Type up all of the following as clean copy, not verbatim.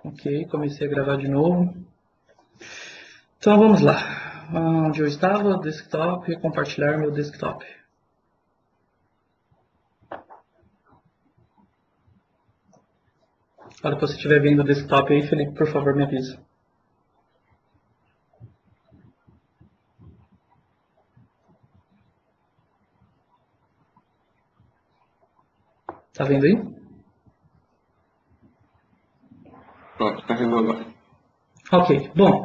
Ok, comecei a gravar de novo. Então vamos lá. Onde eu estava, desktop, compartilhar meu desktop. Na hora que você estiver vendo o desktop aí, Felipe, por favor, me avisa. Tá vendo aí? Pronto, carregou agora. Ok, bom.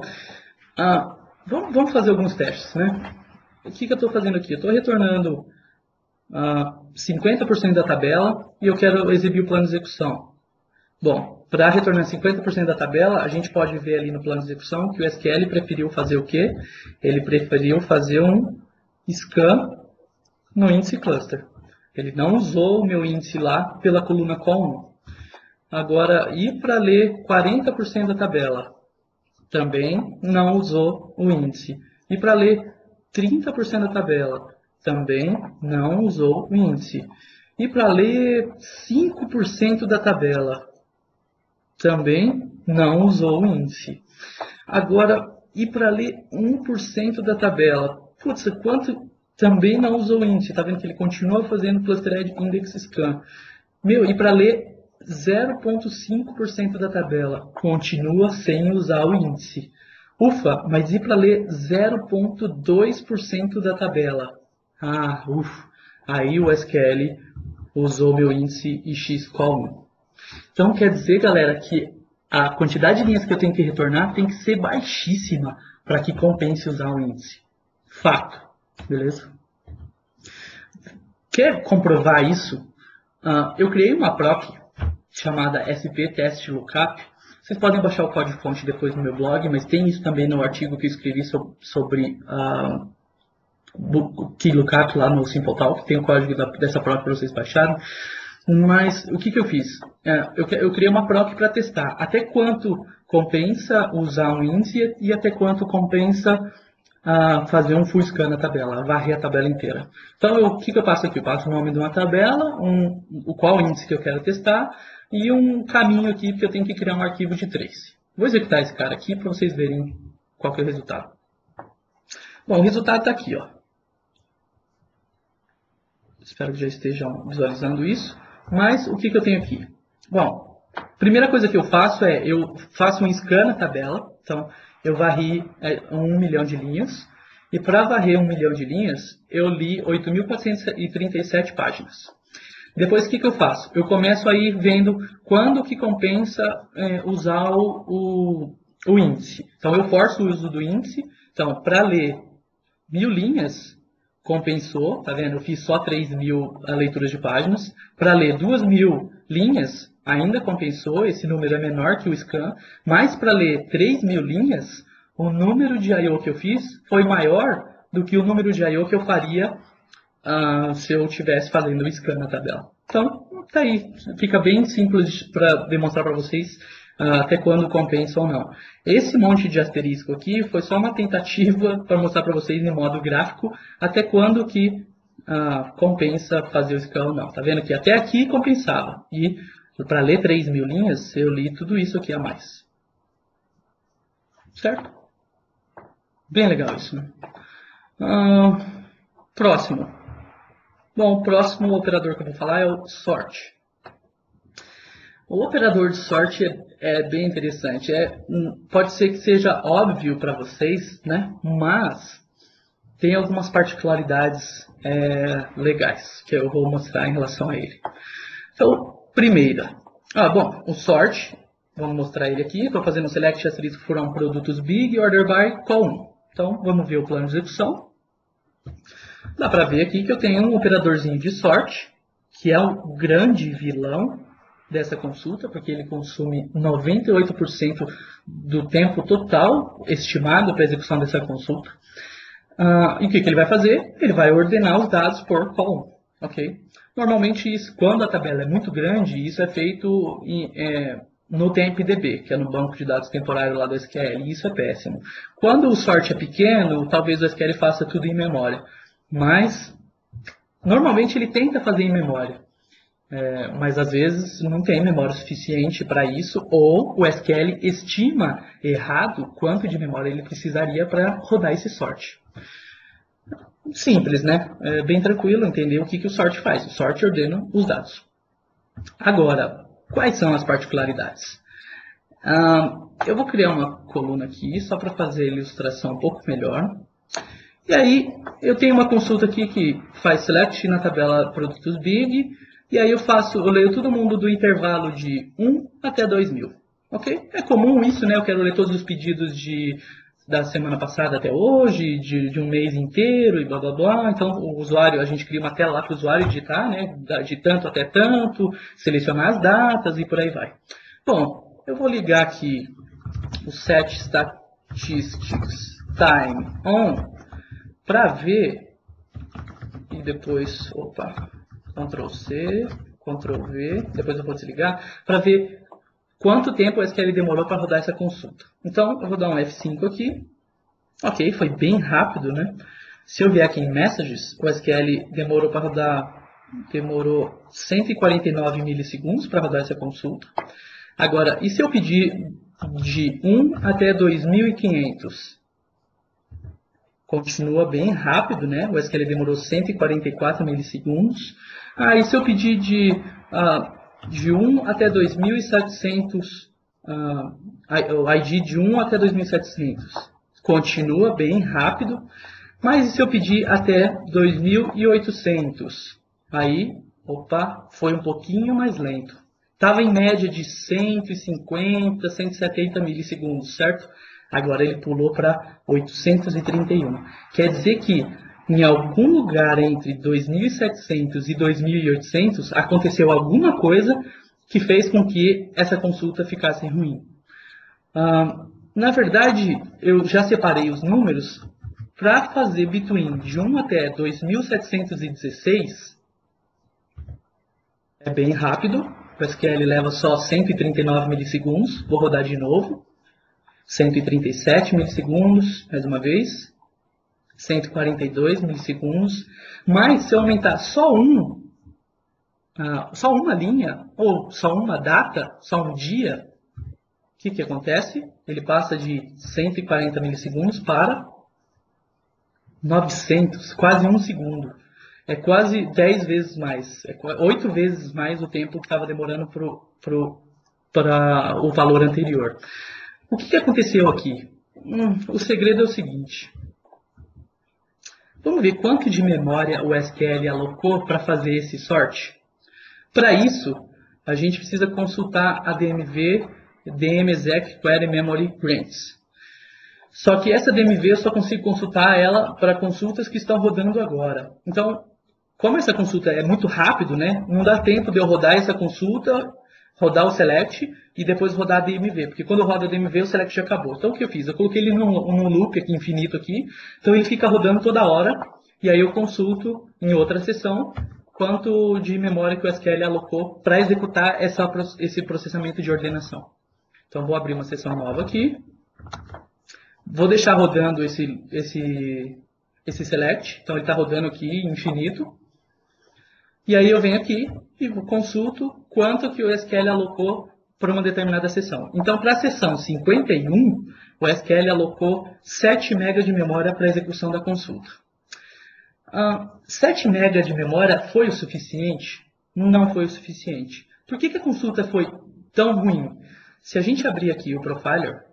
Vamos fazer alguns testes, né? O que eu estou fazendo aqui? Eu estou retornando 50% da tabela e eu quero exibir o plano de execução. Bom, para retornar 50% da tabela, a gente pode ver ali no plano de execução que o SQL preferiu fazer o quê? Ele preferiu fazer um scan no índice cluster. Ele não usou o meu índice lá pela coluna col 1. Agora, e para ler 40% da tabela? Também não usou o índice. E para ler 30% da tabela? Também não usou o índice. E para ler 5% da tabela? Também não usou o índice. Agora, e para ler 1% da tabela? Putz, quanto também não usou o índice? Está vendo que ele continua fazendo Clustered Index Scan. Meu, e para ler 0,5% da tabela? Continua sem usar o índice. Ufa, mas e para ler 0,2% da tabela? Ufa. Aí o SQL usou meu índice e xcol1. Então quer dizer, galera, que a quantidade de linhas que eu tenho que retornar tem que ser baixíssima para que compense usar o índice. Fato. Beleza? Quer comprovar isso? Eu criei uma proc chamada SP Test Lookup. Vocês podem baixar o código-fonte depois no meu blog, mas tem isso também no artigo que eu escrevi sobre Key Lookup lá no SimpleTalk. Tem o código dessa proc para vocês baixarem. Mas o que eu fiz? Eu criei uma proc para testar até quanto compensa usar um índice e até quanto compensa fazer um full scan na tabela, varrer a tabela inteira. Então, o que eu passo aqui? Eu passo o nome de uma tabela, qual índice que eu quero testar e um caminho aqui, porque eu tenho que criar um arquivo de trace. Vou executar esse cara aqui para vocês verem qual que é o resultado. Bom, o resultado está aqui, ó. Espero que já estejam visualizando isso. Mas o que eu tenho aqui? Bom, primeira coisa que eu faço é, eu faço um scan na tabela. Então, eu varri 1 milhão de linhas. E para varrer 1 milhão de linhas, eu li 8.437 páginas. Depois, o que eu faço? Eu começo aí vendo quando que compensa usar o índice. Então, eu forço o uso do índice. Então, para ler 1.000 linhas, compensou, tá vendo? Eu fiz só 3.000 leituras de páginas. Para ler 2.000 linhas, ainda compensou, esse número é menor que o scan. Mas para ler 3.000 linhas, o número de I/O que eu fiz foi maior do que o número de I/O que eu faria se eu estivesse fazendo o scan na tabela. Então, tá aí. Fica bem simples para demonstrar para vocês até quando compensa ou não. Esse monte de asterisco aqui foi só uma tentativa para mostrar para vocês em modo gráfico até quando que compensa fazer o scan ou não. Tá vendo que até aqui compensava. E para ler 3.000 linhas, eu li tudo isso aqui a mais. Certo? Bem legal isso, né? Próximo. Bom, o próximo operador que eu vou falar é o sort. O operador de sort é bem interessante. Pode ser que seja óbvio para vocês, né? Mas tem algumas particularidades legais que eu vou mostrar em relação a ele. Então, primeira. Bom, o sort, vamos mostrar ele aqui. Estou fazendo um select asterisco from produtos big order by col1. Então, vamos ver o plano de execução. Dá para ver aqui que eu tenho um operadorzinho de sort, que é o grande vilão dessa consulta, porque ele consome 98% do tempo total estimado para a execução dessa consulta. E o que ele vai fazer? Ele vai ordenar os dados por col1. Okay? Normalmente, quando a tabela é muito grande, isso é feito no TMPDB, que é no banco de dados temporário lá do SQL, e isso é péssimo. Quando o sort é pequeno, talvez o SQL faça tudo em memória. Mas, normalmente ele tenta fazer em memória. Mas às vezes não tem memória suficiente para isso, ou o SQL estima errado quanto de memória ele precisaria para rodar esse sort. Simples, né? É bem tranquilo entender o que o sort faz. O sort ordena os dados. Agora, quais são as particularidades? Eu vou criar uma coluna aqui só para fazer a ilustração um pouco melhor. E aí eu tenho uma consulta aqui que faz select na tabela produtos big. E aí eu leio todo mundo do intervalo de 1 até 2000. Ok? É comum isso, né? Eu quero ler todos os pedidos da semana passada até hoje, de um mês inteiro e blá blá blá. Então o usuário, a gente cria uma tela lá para o usuário digitar, né? De tanto até tanto, selecionar as datas e por aí vai. Bom, eu vou ligar aqui o set statistics time on para ver e depois, Ctrl C, Ctrl V, depois eu vou desligar, para ver quanto tempo o SQL demorou para rodar essa consulta. Então, eu vou dar um F5 aqui. Ok, foi bem rápido, né? Se eu vier aqui em Messages, o SQL demorou para rodar, demorou 149 milissegundos para rodar essa consulta. Agora, e se eu pedir de 1 até 2500? Continua bem rápido, né? O SQL demorou 144 milissegundos. E se eu pedir de 1 até 2700, o ID de 1 até 2700? Continua bem rápido. Mas e se eu pedir até 2800? Aí, foi um pouquinho mais lento. Estava em média de 150, 170 milissegundos, certo? Agora ele pulou para 831. Quer dizer que em algum lugar entre 2700 e 2800 aconteceu alguma coisa que fez com que essa consulta ficasse ruim. Na verdade, eu já separei os números para fazer between de 1 até 2716. É bem rápido. O SQL leva só 139 milissegundos. Vou rodar de novo. 137 milissegundos, mais uma vez. 142 milissegundos. Mas se eu aumentar só uma linha, ou só uma data, só um dia, o que acontece? Ele passa de 140 milissegundos para 900, quase um segundo. É quase 10 vezes mais, 8 vezes mais o tempo que estava demorando para o valor anterior. O que aconteceu aqui? O segredo é o seguinte. Vamos ver quanto de memória o SQL alocou para fazer esse sort? Para isso, a gente precisa consultar a DMV DMExec Query Memory Grants. Só que essa DMV eu só consigo consultar ela para consultas que estão rodando agora. Então, como essa consulta é muito rápido, né? Não dá tempo de eu rodar essa consulta, rodar o select e depois rodar a DMV. Porque quando eu rodo a DMV, o select já acabou. Então, o que eu fiz? Eu coloquei ele num loop aqui, infinito aqui. Então, ele fica rodando toda hora. E aí eu consulto em outra sessão quanto de memória que o SQL alocou para executar esse processamento de ordenação. Então, vou abrir uma sessão nova aqui. Vou deixar rodando esse select. Então, ele está rodando aqui infinito. E aí eu venho aqui e consulto quanto que o SQL alocou para uma determinada sessão. Então, para a sessão 51, o SQL alocou 7 MB de memória para a execução da consulta. 7 MB de memória foi o suficiente? Não foi o suficiente. Por que a consulta foi tão ruim? Se a gente abrir aqui o Profiler,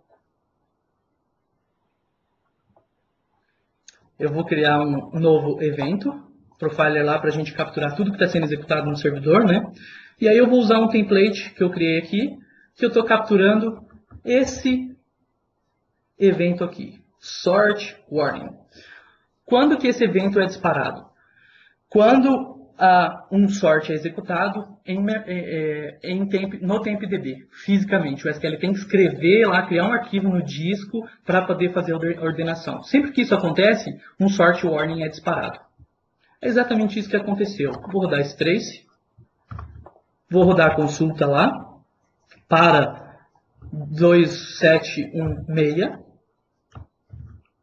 eu vou criar um novo evento, Profiler lá para a gente capturar tudo que está sendo executado no servidor, né? E aí eu vou usar um template que eu criei aqui, que eu estou capturando esse evento aqui, Sort Warning. Quando que esse evento é disparado? Quando um sort é executado no TempDB, fisicamente. O SQL tem que escrever lá, criar um arquivo no disco para poder fazer a ordenação. Sempre que isso acontece, um sort warning é disparado. É exatamente isso que aconteceu. Vou rodar esse trace. Vou rodar a consulta lá para 2716.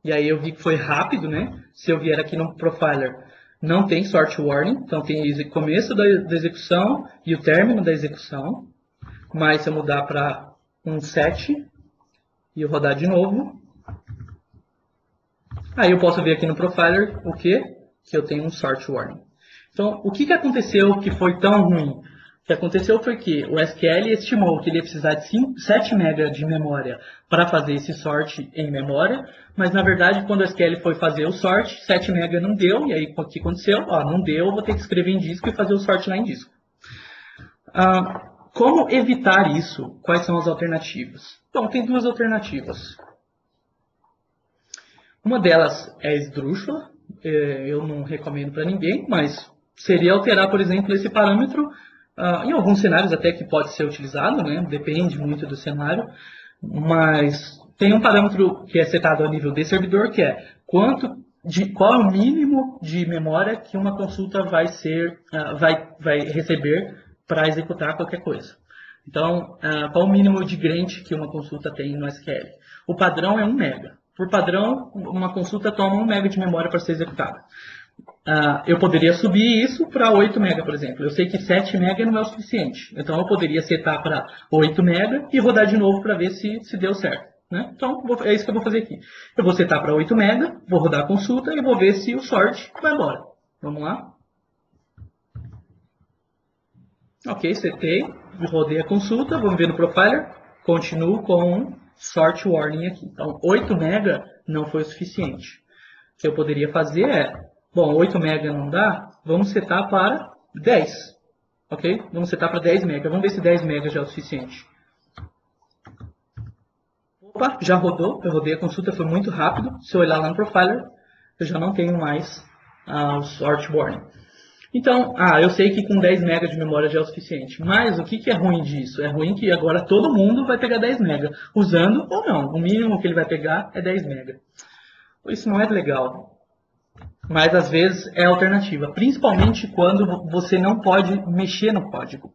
E aí eu vi que foi rápido, né? Se eu vier aqui no Profiler não tem sort warning, então tem o começo da execução e o término da execução. Mas se eu mudar para um set e eu rodar de novo, aí eu posso ver aqui no Profiler o quê? Que eu tenho um sort warning. Então, o que aconteceu que foi tão ruim? O que aconteceu foi que o SQL estimou que ele ia precisar de 7 MB de memória para fazer esse sort em memória, mas na verdade quando o SQL foi fazer o sort, 7 MB não deu, e aí o que aconteceu? Não deu, eu vou ter que escrever em disco e fazer o sort lá em disco. Como evitar isso? Quais são as alternativas? Bom, tem duas alternativas. Uma delas é esdrúxula, eu não recomendo para ninguém, mas seria alterar, por exemplo, esse parâmetro, em alguns cenários até que pode ser utilizado, né? Depende muito do cenário, mas tem um parâmetro que é setado a nível de servidor, que é qual é o mínimo de memória que uma consulta vai receber para executar qualquer coisa. Então, qual o mínimo de grant que uma consulta tem no SQL? O padrão é 1 MB. Por padrão, uma consulta toma 1 MB de memória para ser executada. Eu poderia subir isso para 8 MB, por exemplo. Eu sei que 7 MB não é o suficiente. Então, eu poderia setar para 8 MB e rodar de novo para ver se deu certo. Né? Então, é isso que eu vou fazer aqui. Eu vou setar para 8 MB, vou rodar a consulta e vou ver se o sort vai embora. Vamos lá? Ok, setei, rodei a consulta, vamos ver no Profiler, continuo com um sort warning aqui. Então, 8 MB não foi o suficiente. O que eu poderia fazer é, bom, 8 MB não dá, vamos setar para 10. Ok? Vamos setar para 10 MB. Vamos ver se 10 MB já é o suficiente. Opa, já rodou, eu rodei a consulta, foi muito rápido. Se eu olhar lá no Profiler, eu já não tenho mais o sort warning. Então, eu sei que com 10 MB de memória já é o suficiente. Mas o que é ruim disso? É ruim que agora todo mundo vai pegar 10 MB, usando ou não. O mínimo que ele vai pegar é 10 MB. Isso não é legal. Mas às vezes é alternativa. Principalmente quando você não pode mexer no código.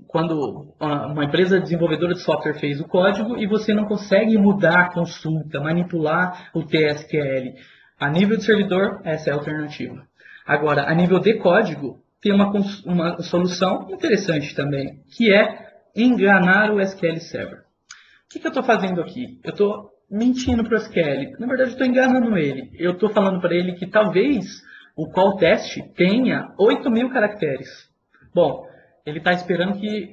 Quando uma empresa desenvolvedora de software fez o código e você não consegue mudar a consulta, manipular o TSQL. A nível de servidor, essa é a alternativa. Agora, a nível de código, tem uma solução interessante também, que é enganar o SQL Server. O que eu estou fazendo aqui? Eu estou mentindo para o SQL. Na verdade, eu estou enganando ele. Eu estou falando para ele que talvez o call test tenha 8.000 caracteres. Bom, ele está esperando que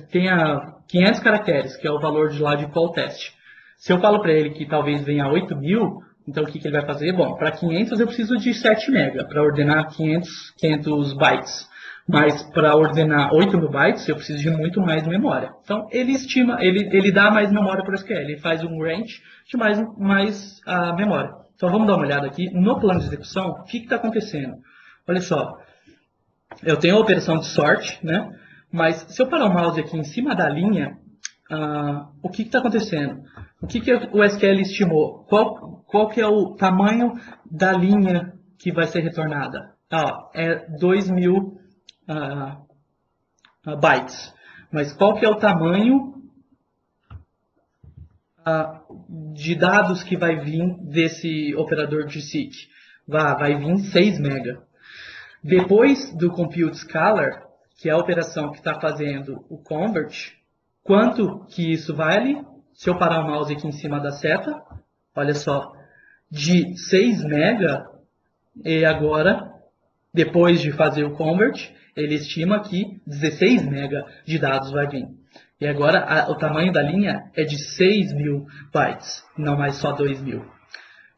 tenha 500 caracteres, que é o valor de lá de call test. Se eu falo para ele que talvez venha 8.000, então o que ele vai fazer? Bom, para 500 eu preciso de 7 MB para ordenar 500 bytes. Mas para ordenar 8.000 bytes eu preciso de muito mais memória. Então ele estima, ele dá mais memória para o SQL, ele faz um range de mais memória. Então vamos dar uma olhada aqui no plano de execução, o que está acontecendo? Olha só, eu tenho a operação de sort, né? Mas se eu parar o mouse aqui em cima da linha, o que está acontecendo? O que o SQL estimou? Qual que é o tamanho da linha que vai ser retornada? É 2.000 bytes. Mas qual que é o tamanho de dados que vai vir desse operador de seek? Vai vir 6 MB. Depois do compute scalar, que é a operação que está fazendo o convert, quanto que isso vale? Se eu parar o mouse aqui em cima da seta, olha só, de 6 MB, e agora, depois de fazer o convert, ele estima que 16 MB de dados vai vir. E agora o tamanho da linha é de 6.000 bytes, não mais só 2.000.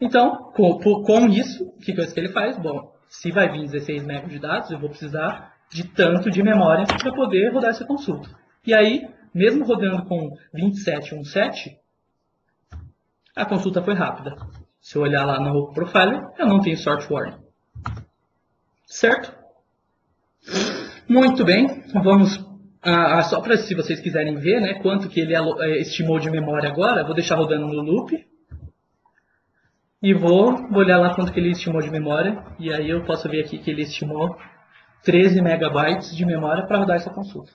Então, com isso, o que ele faz? Bom, se vai vir 16 MB de dados, eu vou precisar de tanto de memória para poder rodar essa consulta. E aí, mesmo rodando com 27.17, a consulta foi rápida. Se eu olhar lá no Profiler, eu não tenho sort warning. Certo? Muito bem, vamos só para se vocês quiserem ver, né, quanto que ele estimou de memória agora, vou deixar rodando no loop. E vou olhar lá quanto que ele estimou de memória. E aí eu posso ver aqui que ele estimou 13 MB de memória para rodar essa consulta.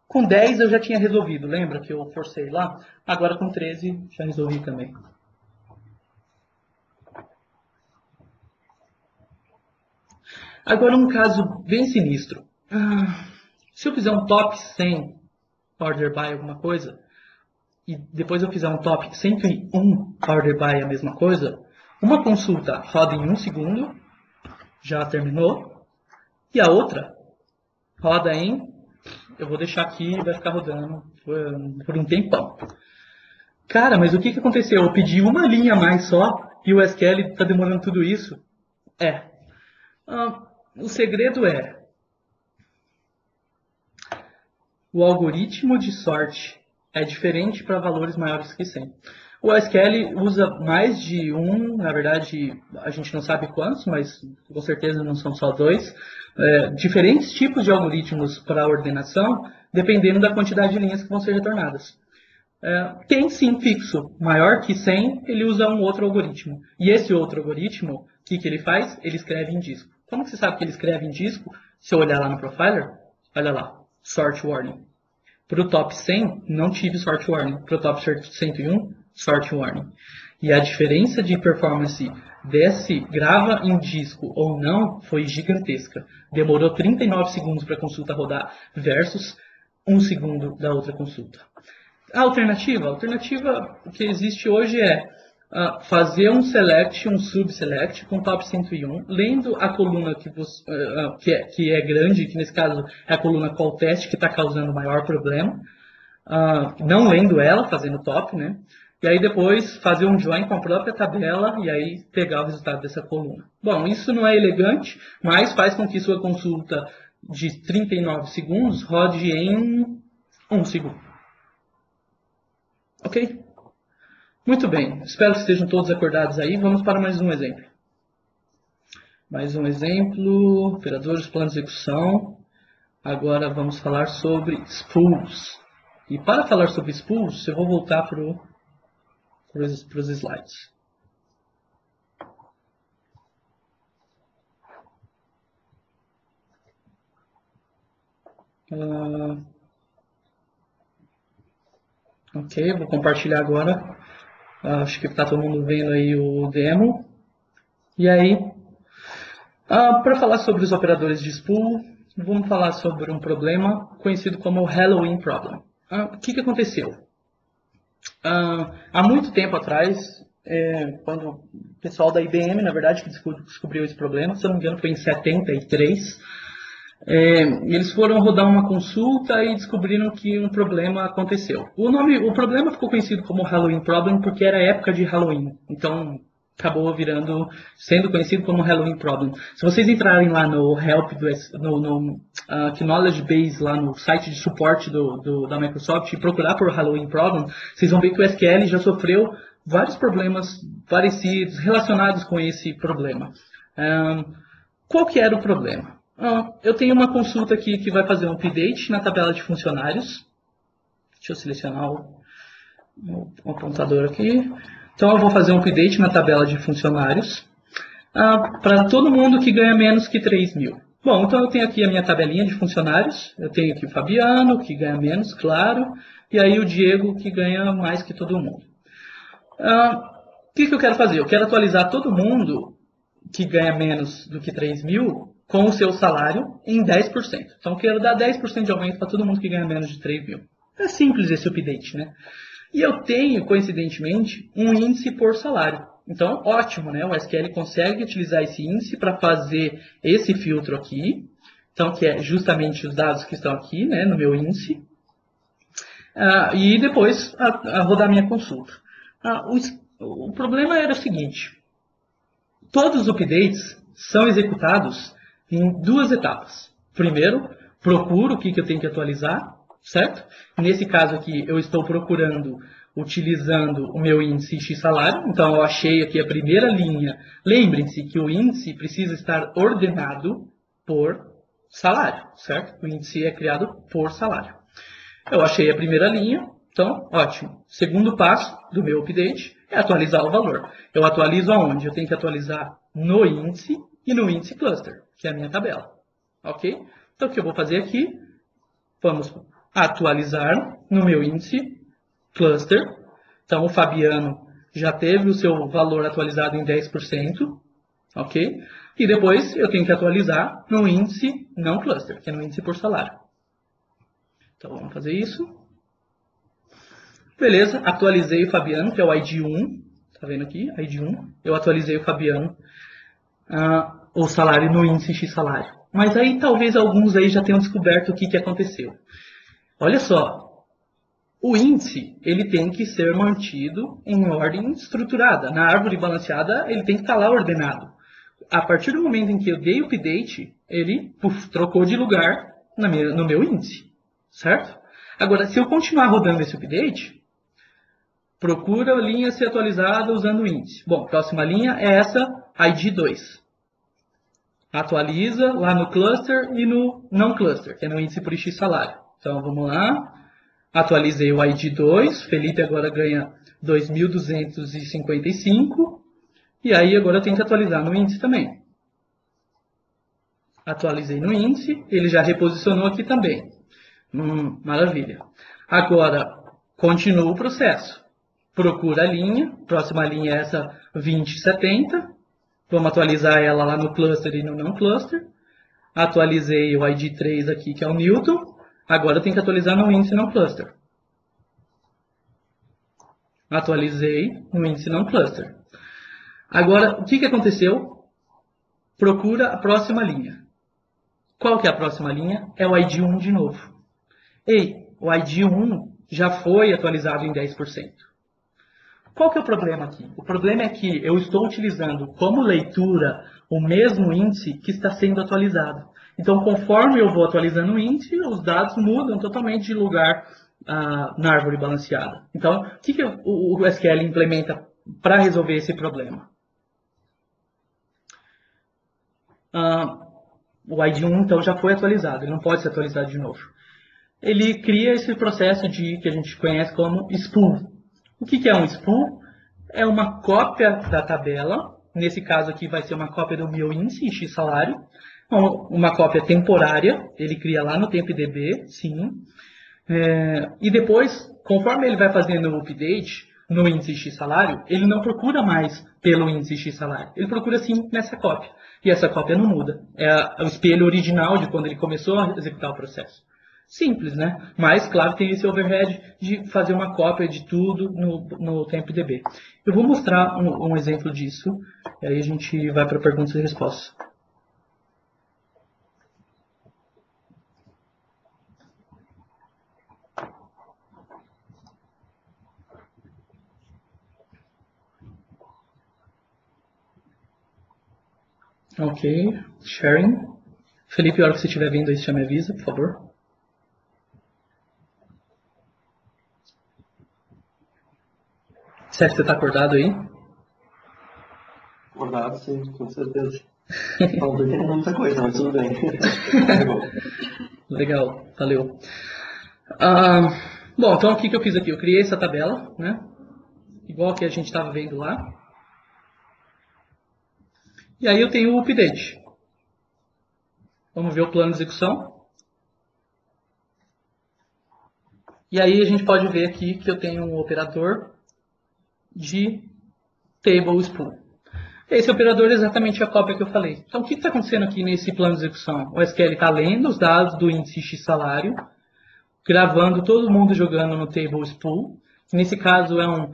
Com 10 eu já tinha resolvido, lembra que eu forcei lá? Agora com 13 já resolvi também. Agora um caso bem sinistro. Se eu fizer um top 100 order by alguma coisa, e depois eu fizer um top 101 order by a mesma coisa, uma consulta roda em 1 segundo, já terminou, e a outra roda em, eu vou deixar aqui e vai ficar rodando por um tempão. Cara, mas o que aconteceu? Eu pedi uma linha a mais só e o SQL está demorando tudo isso? O segredo é o algoritmo de sorte é diferente para valores maiores que 100. O SQL usa mais de um, na verdade a gente não sabe quantos, mas com certeza não são só dois, diferentes tipos de algoritmos para ordenação, dependendo da quantidade de linhas que vão ser retornadas. Tem sim fixo, maior que 100, ele usa um outro algoritmo. E esse outro algoritmo, o que ele faz? Ele escreve em disco. Como que você sabe que ele escreve em disco? Se eu olhar lá no profiler, olha lá, sort warning. Para o top 100, não tive sort warning. Para o top 101, sort warning. E a diferença de performance desse grava em disco ou não foi gigantesca. Demorou 39 segundos para a consulta rodar versus 1 segundo da outra consulta. A alternativa que existe hoje é fazer um select, um subselect com top 101, lendo a coluna que é grande, que nesse caso é a coluna qual teste que está causando o maior problema, não lendo ela, fazendo top, né? E aí depois fazer um join com a própria tabela e aí pegar o resultado dessa coluna. Bom, isso não é elegante, mas faz com que sua consulta de 39 segundos rode em 1 segundo. Ok? Muito bem. Espero que estejam todos acordados aí. Vamos para mais um exemplo. Mais um exemplo. Operadores, plano de execução. Agora vamos falar sobre spools. E para falar sobre spools, eu vou voltar para os slides. Ok, vou compartilhar agora. Acho que está todo mundo vendo aí o demo. E aí, para falar sobre os operadores de spool, vamos falar sobre um problema conhecido como Halloween Problem. O que aconteceu? Há muito tempo atrás, quando o pessoal da IBM, na verdade, que descobriu esse problema, se eu não me engano foi em 73, eles foram rodar uma consulta e descobriram que um problema aconteceu. O problema ficou conhecido como Halloween Problem porque era época de Halloween. Então, acabou sendo conhecido como Halloween Problem. Se vocês entrarem lá no Help, no Knowledge Base, lá no site de suporte da Microsoft e procurar por Halloween Problem, vocês vão ver que o SQL já sofreu vários problemas parecidos, relacionados com esse problema. Qual que era o problema? Eu tenho uma consulta aqui que vai fazer um update na tabela de funcionários. Deixa eu selecionar o apontador aqui. Então eu vou fazer um update na tabela de funcionários para todo mundo que ganha menos que 3 mil. Bom, então eu tenho aqui a minha tabelinha de funcionários. Eu tenho aqui o Fabiano, que ganha menos, claro. E aí o Diego, que ganha mais que todo mundo. O que eu quero fazer? Eu quero atualizar todo mundo que ganha menos do que 3 mil com o seu salário em 10%. Então eu quero dar 10% de aumento para todo mundo que ganha menos de 3 mil. É simples esse update, né? E eu tenho, coincidentemente, um índice por salário. Então, ótimo, né? O SQL consegue utilizar esse índice para fazer esse filtro aqui. Então, que é justamente os dados que estão aqui, né, no meu índice. E depois rodar minha consulta. O problema era o seguinte. Todos os updates são executados em 2 etapas. Primeiro, procuro o que eu tenho que atualizar, certo? Nesse caso aqui, eu estou procurando, utilizando o meu índice X salário. Então, eu achei aqui a primeira linha. Lembrem-se que o índice precisa estar ordenado por salário, certo? O índice é criado por salário. Eu achei a primeira linha, então, ótimo. Segundo passo do meu update é atualizar o valor. Eu atualizo aonde? Eu tenho que atualizar no índice e no índice cluster, que é a minha tabela. Ok? Então, o que eu vou fazer aqui? Vamos atualizar no meu índice cluster. Então, o Fabiano já teve o seu valor atualizado em 10%. Ok? E depois eu tenho que atualizar no índice não cluster, que é no índice por salário. Então vamos fazer isso. Beleza, atualizei o Fabiano, que é o ID 1. Tá vendo aqui? ID 1. Eu atualizei o Fabiano, o salário no índice X salário. Mas aí talvez alguns aí já tenham descoberto o que aconteceu. Olha só, o índice ele tem que ser mantido em ordem estruturada. Na árvore balanceada ele tem que estar lá ordenado. A partir do momento em que eu dei o update, ele trocou de lugar no meu índice, certo? Agora, se eu continuar rodando esse update, procura a linha ser atualizada usando o índice. Bom, próxima linha é essa ID 2. Atualiza lá no cluster e no não cluster, que é no índice por X salário. Então, vamos lá. Atualizei o ID 2. Felipe agora ganha 2.255. E aí agora eu tenho que atualizar no índice também. Atualizei no índice. Ele já reposicionou aqui também. Maravilha. Agora, continua o processo. Procura a linha. Próxima linha é essa 2070. Vamos atualizar ela lá no cluster e no não cluster. Atualizei o ID 3 aqui, que é o Newton. Agora eu tenho que atualizar no índice não cluster. Atualizei no índice não cluster. Agora, o que aconteceu? Procura a próxima linha. Qual que é a próxima linha? É o ID 1 de novo. Ei, o ID 1 já foi atualizado em 10%. Qual que é o problema aqui? O problema é que eu estou utilizando como leitura o mesmo índice que está sendo atualizado. Então, conforme eu vou atualizando o índice, os dados mudam totalmente de lugar na árvore balanceada. Então, o que o SQL implementa para resolver esse problema? O ID1, então, já foi atualizado. Ele não pode ser atualizado de novo. Ele cria esse processo que a gente conhece como spool. O que é um spool? É uma cópia da tabela. Nesse caso aqui vai ser uma cópia do meu índice X salário. Uma cópia temporária. Ele cria lá no TempDB, sim. E depois, conforme ele vai fazendo o update no índice X salário, ele não procura mais pelo índice X salário. Ele procura sim nessa cópia. E essa cópia não muda. É o espelho original de quando ele começou a executar o processo. Simples, né? Mas, claro, tem esse overhead de fazer uma cópia de tudo no TempDB. Eu vou mostrar um exemplo disso, e aí a gente vai para perguntas e respostas. Ok, sharing. Felipe, a hora que você estiver vendo aí, você já me avisa, por favor. Sérgio, você está acordado aí? Acordado, sim, com certeza. Não tô entendendo muita coisa, mas tudo bem. Legal, valeu. Bom, então o que eu fiz aqui? Eu criei essa tabela, né? Igual que a gente estava vendo lá. E aí eu tenho o update. Vamos ver o plano de execução. E aí a gente pode ver aqui que eu tenho um operador de table spool. Esse operador é exatamente a cópia que eu falei. Então o que está acontecendo aqui nesse plano de execução? O SQL está lendo os dados do índice X salário, gravando todo mundo jogando no table spool. Nesse caso é um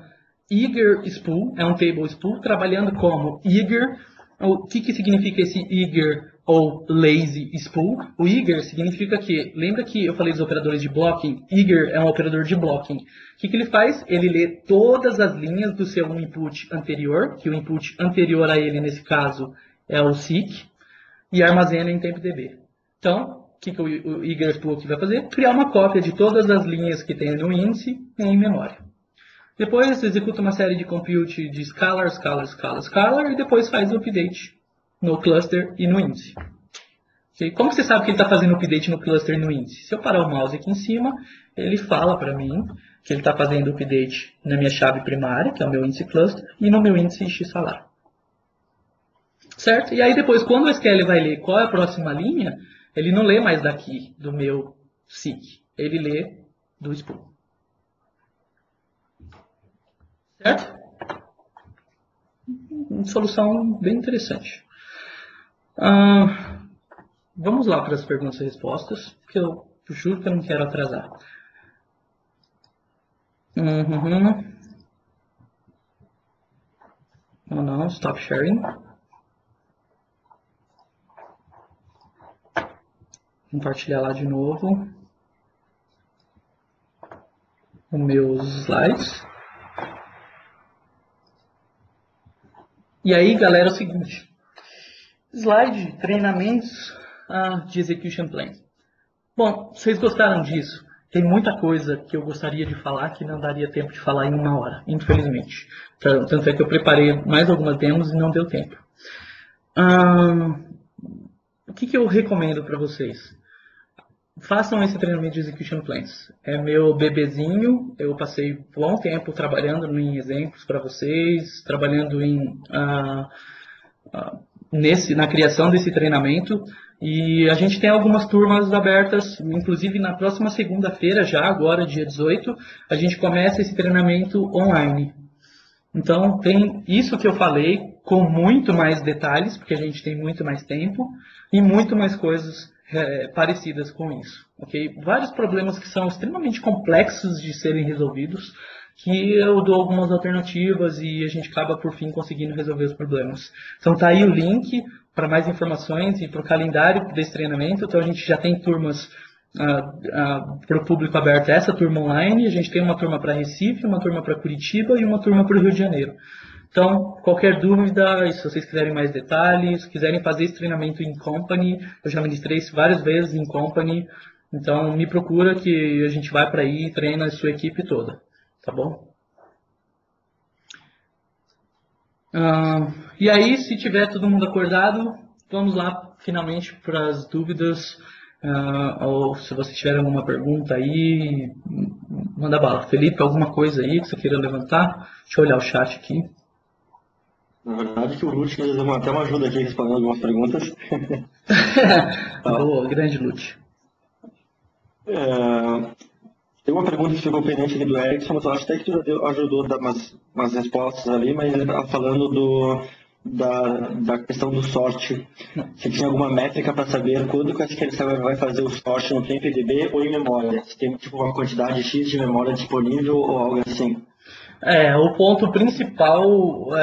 eager spool, é um table spool, trabalhando como eager. O que significa esse eager ou lazy spool? O eager significa que, lembra que eu falei dos operadores de blocking? Eager é um operador de blocking. O que ele faz? Ele lê todas as linhas do seu input anterior, que o input anterior a ele, nesse caso, é o seek, e armazena em TempDB. Então, o que o eager spool aqui vai fazer? Criar uma cópia de todas as linhas que tem no índice em memória. Depois executa uma série de compute de scalar, e depois faz o update no cluster e no índice. Okay? Como você sabe que ele está fazendo o update no cluster e no índice? Se eu parar o mouse aqui em cima, ele fala para mim que ele está fazendo o update na minha chave primária, que é o meu índice cluster, e no meu índice X salário. Certo? E aí depois, quando o SQL vai ler qual é a próxima linha, ele não lê mais daqui, do meu seek. Ele lê do spool. Certo? Uma solução bem interessante. Vamos lá para as perguntas e respostas, porque eu juro que eu não quero atrasar. Não, stop sharing. Compartilhar lá de novo os meus slides. E aí, galera, é o seguinte. Slide, treinamentos de Execution Plan. Bom, vocês gostaram disso? Tem muita coisa que eu gostaria de falar que não daria tempo de falar em 1 hora, infelizmente. Tanto é que eu preparei mais algumas demos e não deu tempo. O que eu recomendo para vocês? Façam esse treinamento de Execution Plans. É meu bebezinho, eu passei um bom tempo trabalhando em exemplos para vocês, trabalhando na criação desse treinamento. E a gente tem algumas turmas abertas, inclusive na próxima segunda-feira, já agora, dia 18, a gente começa esse treinamento online. Então, tem isso que eu falei, com muito mais detalhes, porque a gente tem muito mais tempo, e muito mais coisas parecidas com isso. Okay? Vários problemas que são extremamente complexos de serem resolvidos, que eu dou algumas alternativas e a gente acaba, por fim, conseguindo resolver os problemas. Então, tá aí o link para mais informações e para o calendário desse treinamento. Então, a gente já tem turmas para o público aberto, essa turma online. A gente tem uma turma para Recife, uma turma para Curitiba e uma turma para o Rio de Janeiro. Então, qualquer dúvida, se vocês quiserem mais detalhes, quiserem fazer esse treinamento em company, eu já ministrei isso várias vezes em company. Então, me procura que a gente vai para aí e treina a sua equipe toda. Tá bom? E aí, se tiver todo mundo acordado, vamos lá finalmente para as dúvidas. Ou se você tiver alguma pergunta aí, manda bala. Felipe, alguma coisa aí que você queira levantar? Deixa eu olhar o chat aqui. Na verdade, que o Lute até uma ajuda aqui respondendo algumas perguntas. Boa, grande Lute. Tem uma pergunta que ficou pendente aqui do Erickson, mas eu acho até que tu ajudou a dar umas respostas ali, mas ele estava falando da questão do sorte. Se tinha alguma métrica para saber quando que o SQL Server vai fazer o sorte no TempDB ou em memória? Se tem tipo uma quantidade X de memória disponível ou algo assim? O ponto principal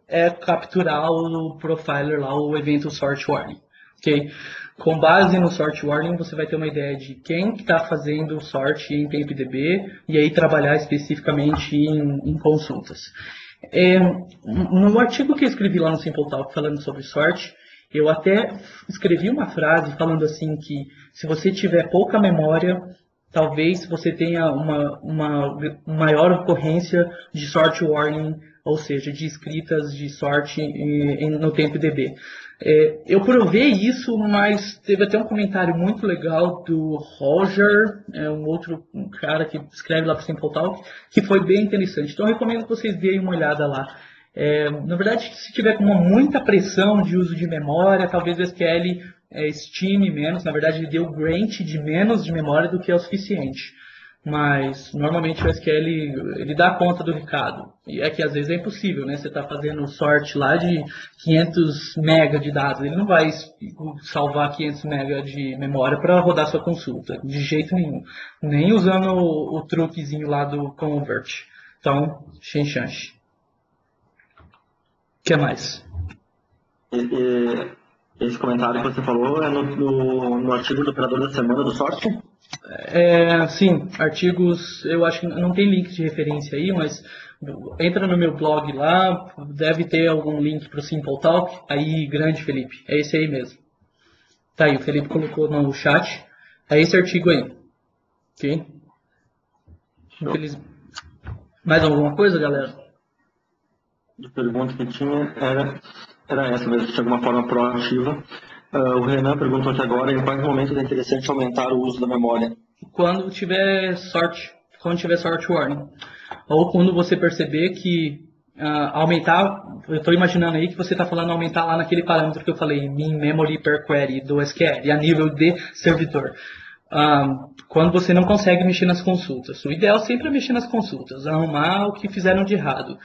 é capturar o profiler lá, o evento sort warning. Okay? Com base no sort warning, você vai ter uma ideia de quem está fazendo o sort em TempDB e aí trabalhar especificamente em consultas. No artigo que eu escrevi lá no Simple Talk falando sobre sort, eu até escrevi uma frase falando assim que se você tiver pouca memória, talvez você tenha uma maior ocorrência de sort warning, ou seja, de escritas de sort no TempDB. Eu provei isso, mas teve até um comentário muito legal do Roger, um outro cara que escreve lá para o Simple Talk, que foi bem interessante. Então eu recomendo que vocês deem uma olhada lá. Na verdade, se tiver com muita pressão de uso de memória, talvez o SQL estime menos. Na verdade, ele deu grant de menos de memória do que é o suficiente. Mas, normalmente, o SQL ele dá conta do recado. E é que, às vezes, é impossível, né? Você está fazendo sort lá de 500 MB de dados. Ele não vai salvar 500 MB de memória para rodar sua consulta. De jeito nenhum. Nem usando o truquezinho lá do convert. Então, sem chance. O que mais? Esse comentário que você falou é no artigo do operador da semana do sorte? Sim, artigos, eu acho que não tem link de referência aí, mas entra no meu blog lá, deve ter algum link para o Simple Talk, aí, grande Felipe, é esse aí mesmo. Tá aí, o Felipe colocou no chat, é esse artigo aí, ok? Mais alguma coisa, galera? A pergunta que tinha era essa mesmo, se tinha alguma forma proativa. O Renan perguntou aqui agora, em quais momentos é interessante aumentar o uso da memória? Quando tiver sort warning. Ou quando você perceber que aumentar, eu estou imaginando aí que você está falando aumentar lá naquele parâmetro que eu falei, min memory per query do SQL, a nível de servidor. Quando você não consegue mexer nas consultas. O ideal sempre é mexer nas consultas, arrumar o que fizeram de errado.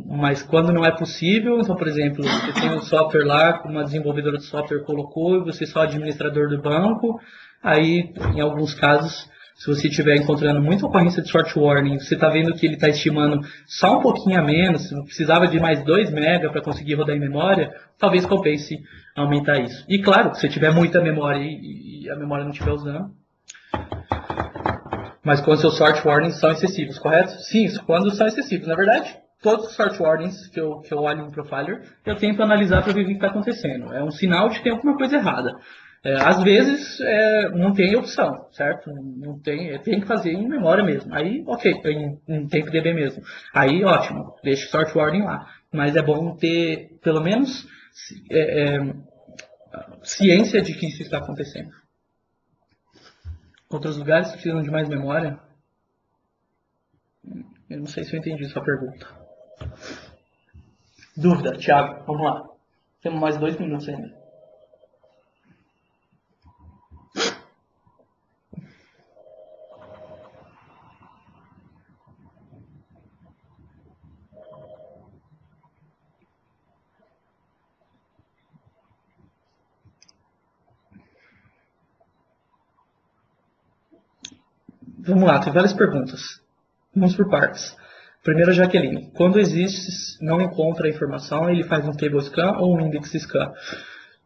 Mas quando não é possível, então, por exemplo, você tem um software lá, uma desenvolvedora de software colocou, e você é só administrador do banco, aí, em alguns casos, se você estiver encontrando muita ocorrência de short warning, você está vendo que ele está estimando só um pouquinho a menos, precisava de mais 2 MB para conseguir rodar em memória, talvez compense aumentar isso. E claro, se tiver muita memória e a memória não estiver usando, mas quando seus short warnings são excessivos, correto? Sim, quando são excessivos. Na verdade, todos os short warnings que eu olho no Profiler, eu tento analisar para ver o que está acontecendo. É um sinal de que tem alguma coisa errada. Às vezes, não tem opção, certo? Não tem, tem que fazer em memória mesmo. Aí, ok, em tempo DB mesmo. Aí, ótimo, deixa o short warning lá. Mas é bom ter, pelo menos, ciência de que isso está acontecendo. Outros lugares que precisam de mais memória? Eu não sei se eu entendi sua pergunta. Dúvida, Thiago, vamos lá. Temos mais 2 minutos ainda. Vamos lá, tem várias perguntas. Vamos por partes. Primeiro, Jaqueline. Quando existe, não encontra a informação, ele faz um table scan ou um index scan?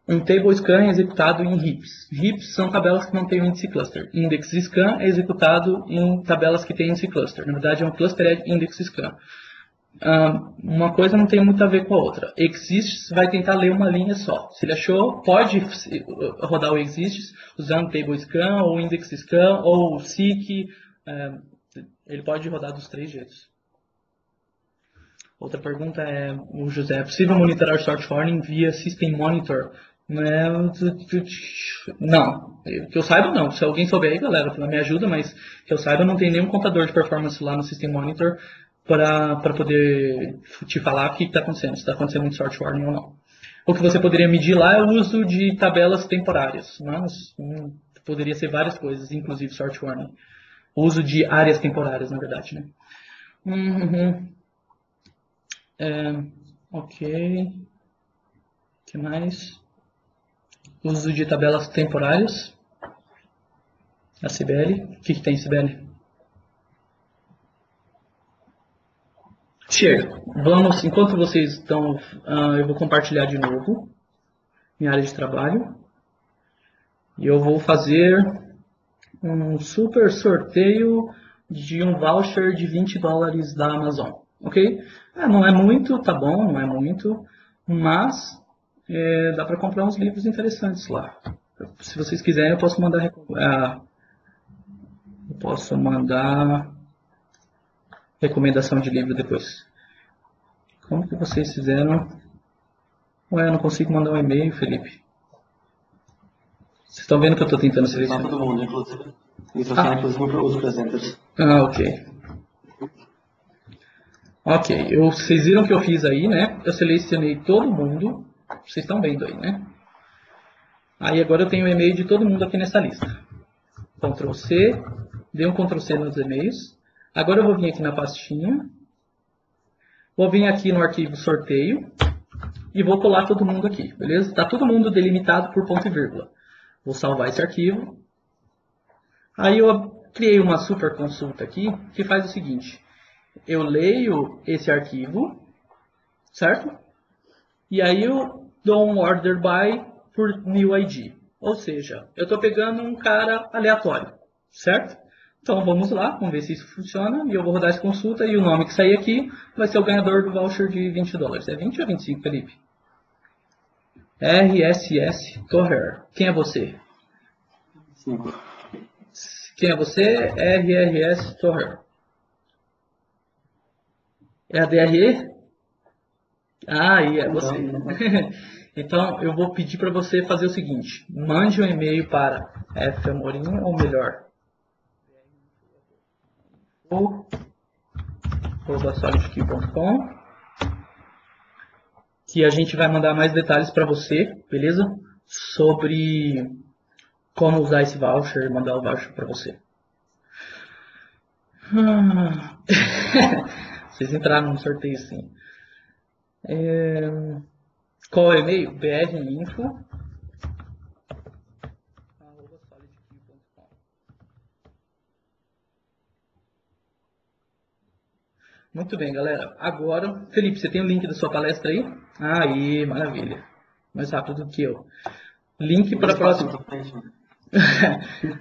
Um table scan é executado em heaps. Heaps são tabelas que não têm índice cluster. Index scan é executado em tabelas que têm índice cluster. Na verdade, é um clustered index scan. Uma coisa não tem muito a ver com a outra. Exists vai tentar ler uma linha só. Se ele achou, pode rodar o exists usando table scan ou index scan ou seek. Ele pode rodar dos 3 jeitos. Outra pergunta é o José: é possível monitorar short warning via System Monitor? Não, que eu saiba não. Se alguém souber aí, galera, me ajuda, mas que eu saiba não tem nenhum contador de performance lá no System Monitor para poder te falar o que está acontecendo, se está acontecendo muito short warning ou não. O que você poderia medir lá é o uso de tabelas temporárias, mas poderia ser várias coisas, inclusive short warning. O uso de áreas temporárias, na verdade, né? Ok. O que mais? Uso de tabelas temporárias. A CBL. O que tem CBL? Chega. Vamos, enquanto vocês estão, eu vou compartilhar de novo minha área de trabalho. E eu vou fazer um super sorteio de um voucher de $20 da Amazon. Ok? Não é muito, tá bom, não é muito, mas dá para comprar uns livros interessantes lá. Se vocês quiserem, eu posso mandar recomendação de livro depois. Como que vocês fizeram? Ué, eu não consigo mandar um e-mail, Felipe. Vocês estão vendo que eu estou tentando selecionar? Para todo mundo, inclusive. Isso aqui, inclusive, para os presentes. Ok. Ok, vocês viram que eu fiz aí, né? Eu selecionei todo mundo. Vocês estão vendo aí, né? Aí agora eu tenho o e-mail de todo mundo aqui nessa lista. Ctrl C, dei um Ctrl C nos e-mails. Agora eu vou vir aqui na pastinha. Vou vir aqui no arquivo sorteio. E vou colar todo mundo aqui, beleza? Está todo mundo delimitado por ponto e vírgula. Vou salvar esse arquivo. Aí eu criei uma super consulta aqui que faz o seguinte. Eu leio esse arquivo, certo? E aí eu dou um order by por new ID. Ou seja, eu estou pegando um cara aleatório, certo? Então vamos lá, vamos ver se isso funciona. E eu vou rodar essa consulta e o nome que sair aqui vai ser o ganhador do voucher de $20. É 20 ou 25, Felipe? RSS Torrer. Quem é você? 5. Quem é você? RRS Torrer. É a DRE? Ah, e é você. Então, eu vou pedir para você fazer o seguinte. Mande um e-mail para famorim, ou melhor, solidkey.com, que a gente vai mandar mais detalhes para você, beleza? Sobre como usar esse voucher e mandar o voucher para você. Vocês entraram no sorteio, sim. Qual é o e-mail? brinfo@solidkey.com. Muito bem, galera. Agora, Felipe, você tem o link da sua palestra aí? Aí, maravilha. Mais rápido do que eu. Link para a próxima.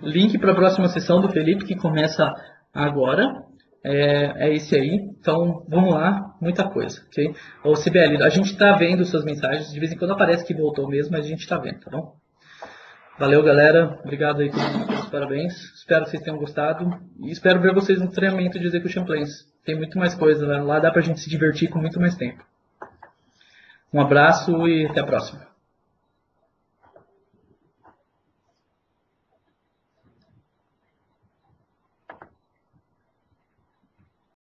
Link para a próxima sessão do Felipe, que começa agora. É esse aí. Então, vamos lá. Muita coisa, ok? Ô, Sibeli, a gente está vendo suas mensagens. De vez em quando aparece que voltou mesmo, mas a gente está vendo, tá bom? Valeu, galera. Obrigado aí pelos parabéns. Espero que vocês tenham gostado. E espero ver vocês no treinamento de Execution Plans. Tem muito mais coisa, né? Lá dá pra gente se divertir com muito mais tempo. Um abraço e até a próxima.